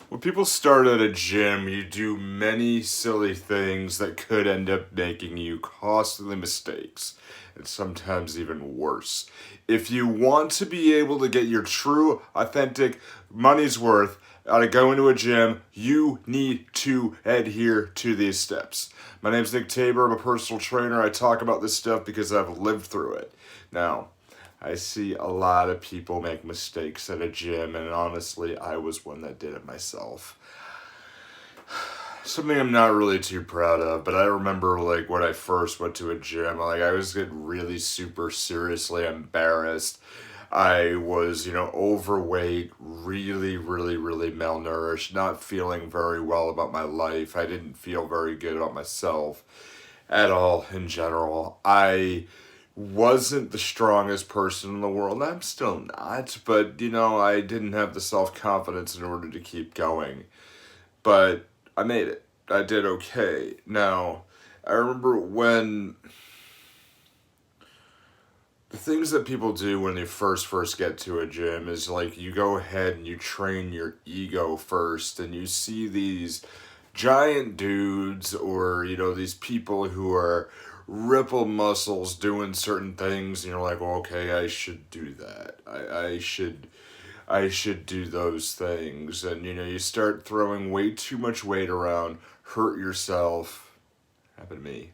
When people start at a gym, you do many silly things that could end up making you costly mistakes, and sometimes even worse. If you want to be able to get your true, authentic money's worth out of going to a gym, you need to adhere to these steps. My name's Nick Tabor. I'm a personal trainer. I talk about this stuff because I've lived through it. Now, I see a lot of people make mistakes at a gym, and honestly, I was one that did it myself. Something I'm not really too proud of, but I remember like when I first went to a gym, like I was getting really super seriously embarrassed. I was, overweight, really malnourished, not feeling very well about my life. I didn't feel very good about myself at all in general. I wasn't the strongest person in the world. I'm still not, but I didn't have the self confidence in order to keep going. But I made it. I did okay. Now, I remember when the things that people do when they first get to a gym is like you go ahead and you train your ego first, and you see these giant dudes, or these people who are ripple muscles doing certain things, and you're like, well, okay, I should do that. I should do those things. And you start throwing way too much weight around, hurt yourself. Happened to me.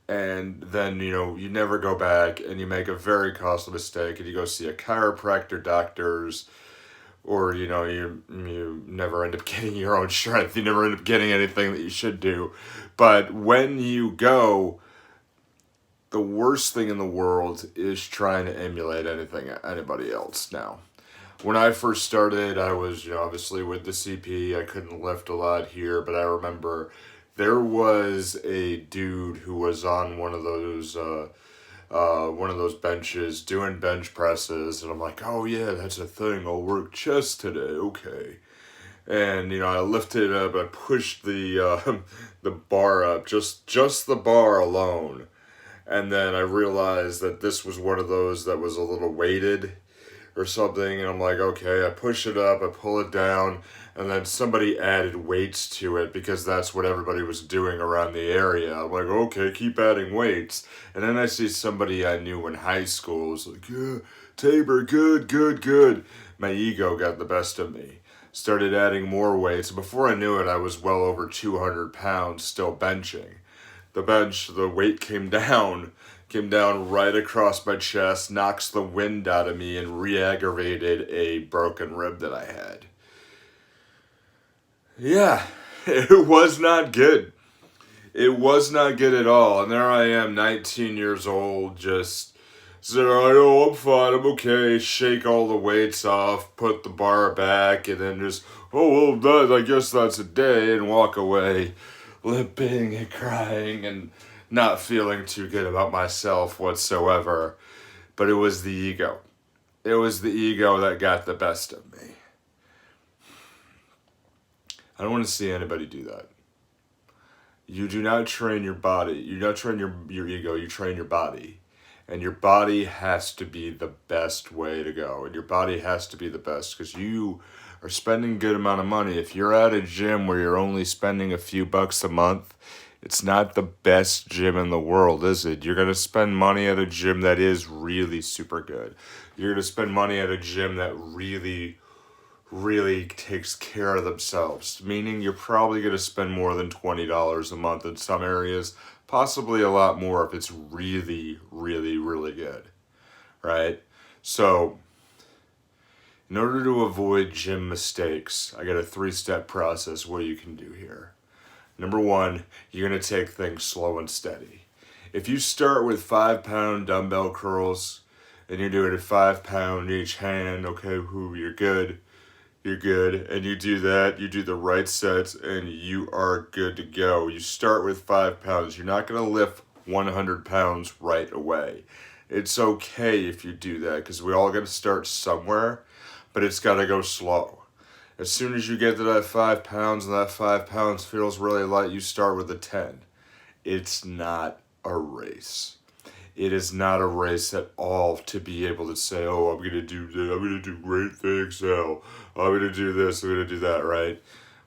And then you never go back, and you make a very costly mistake, and you go see a chiropractor, doctors, or you never end up getting your own strength. You never end up getting anything that you should do. But when you go, the worst thing in the world is trying to emulate anybody else. Now, when I first started, I was obviously with the CP. I couldn't lift a lot here, but I remember there was a dude who was on one of those benches doing bench presses, and I'm like, oh yeah, that's a thing. I'll work chest today. Okay. And I lifted it up. I pushed the the bar up, just the bar alone, and then I realized that this was one of those that was a little weighted or something, and I'm like, okay, I push it up, I pull it down, and then somebody added weights to it because that's what everybody was doing around the area. I'm like, okay, keep adding weights. And then I see somebody I knew in high school was like, yeah, Tabor, good. My ego got the best of me. Started adding more weights. Before I knew it, I was well over 200 pounds still benching. The weight came down right across my chest, knocks the wind out of me, and re-aggravated a broken rib that I had. Yeah, it was not good. It was not good at all. And there I am, 19 years old, just said, oh, I'm fine, I'm okay, shake all the weights off, put the bar back, and then just, oh, well, I guess that's a day, and walk away, limping and crying and not feeling too good about myself whatsoever. But it was the ego. It was the ego that got the best of me. I don't want to see anybody do that. You do not train your body. You do not train your ego. You train your body. And your body has to be the best way to go. And your body has to be the best because you are spending a good amount of money. If you're at a gym where you're only spending a few bucks a month, it's not the best gym in the world, is it? You're going to spend money at a gym that is really super good. You're going to spend money at a gym that really takes care of themselves, meaning you're probably going to spend more than $20 a month in some areas, possibly a lot more if it's really good, right? So, in order to avoid gym mistakes, I got a 3-step process what you can do here. Number 1, you're going to take things slow and steady. If you start with 5-pound dumbbell curls and you're doing a 5-pound each hand, okay, you're good. You're good, and you do that, you do the right sets, and you are good to go. You start with 5 pounds. You're not going to lift 100 pounds right away. It's okay if you do that, because we all got to start somewhere, but it's got to go slow. As soon as you get to that 5 pounds, and that 5 pounds feels really light, you start with a 10. It's not a race. It is not a race at all to be able to say, oh, I'm going to do this, I'm going to do great things now, I'm going to do this, I'm going to do that, right?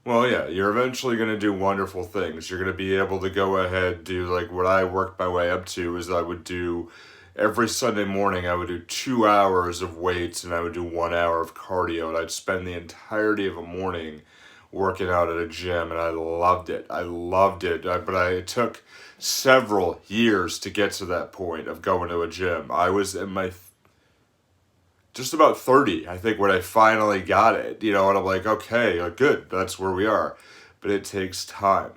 Well, yeah, you're eventually going to do wonderful things. You're going to be able to go ahead, do like what I worked my way up to is I would do every Sunday morning, I would do 2 hours of weights and I would do 1 hour of cardio. And I'd spend the entirety of a morning working out at a gym, and I loved it. I loved it. But it took several years to get to that point of going to a gym. I was in my just about 30, I think, when I finally got it, and I'm like, okay, good, that's where we are. But it takes time.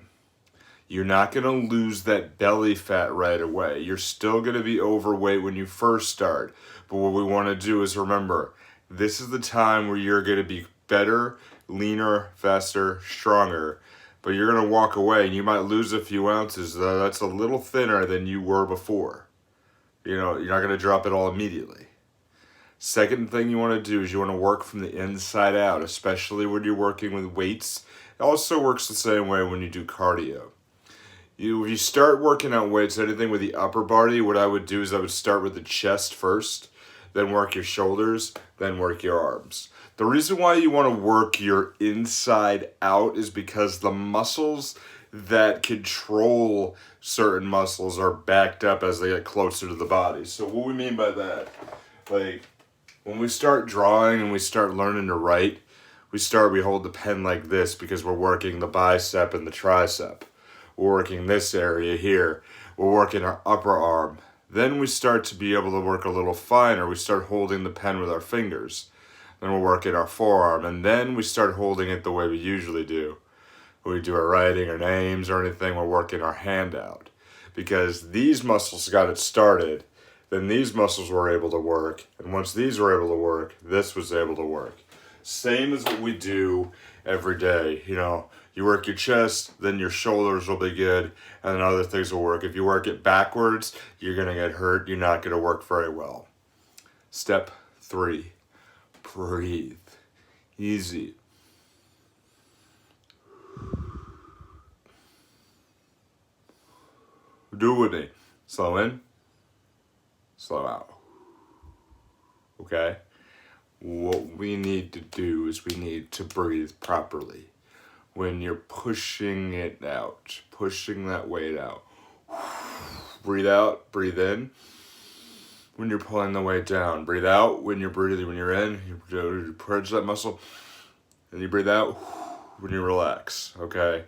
You're not going to lose that belly fat right away. You're still going to be overweight when you first start. But what we want to do is remember, this is the time where you're going to be better, leaner, faster, stronger. But you're going to walk away and you might lose a few ounces. That's a little thinner than you were before. You're not going to drop it all immediately. Second thing you want to do is you want to work from the inside out, especially when you're working with weights. It also works the same way when you do cardio. If you start working out weights, anything with the upper body, what I would do is I would start with the chest first, then work your shoulders, then work your arms. The reason why you want to work your inside out is because the muscles that control certain muscles are backed up as they get closer to the body. So what we mean by that, like when we start drawing and we start learning to write, we hold the pen like this because we're working the bicep and the tricep. We're working this area here. We're working our upper arm. Then we start to be able to work a little finer. We start holding the pen with our fingers. Then we're working our forearm. And then we start holding it the way we usually do. When we do our writing, our names, or anything, we're working our hand out. Because these muscles got it started, then these muscles were able to work. And once these were able to work, this was able to work. Same as what we do every day. You work your chest, then your shoulders will be good, and then other things will work. If you work it backwards, you're going to get hurt. You're not going to work very well. Step 3, breathe. Easy. Do it with me. Slow in, slow out. Okay? What we need to do is we need to breathe properly. When you're pushing it out, pushing that weight out. Breathe out, breathe in. When you're pulling the weight down, breathe out. When you're breathing, when you're in, you purge that muscle. And you breathe out when you relax, okay?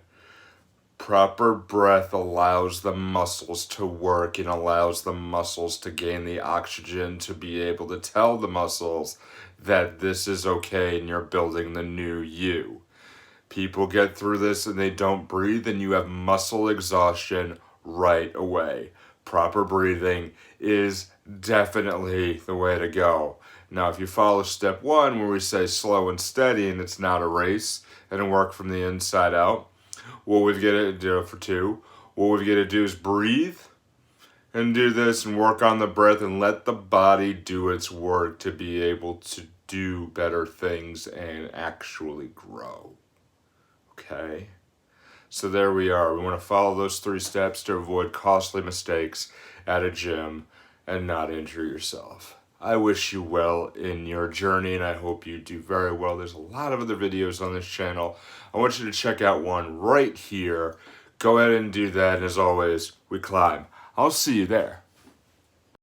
Proper breath allows the muscles to work and allows the muscles to gain the oxygen to be able to tell the muscles that this is okay and you're building the new you. People get through this and they don't breathe, and you have muscle exhaustion right away. Proper breathing is definitely the way to go. Now, if you follow step 1, where we say slow and steady, and it's not a race, and work from the inside out, what we've got to do for 2, what we've got to do is breathe and do this and work on the breath and let the body do its work to be able to do better things and actually grow. Okay, so there we are. We want to follow those 3 steps to avoid costly mistakes at a gym and not injure yourself. I wish you well in your journey, and I hope you do very well. There's a lot of other videos on this channel. I want you to check out one right here. Go ahead and do that, and as always, we climb. I'll see you there.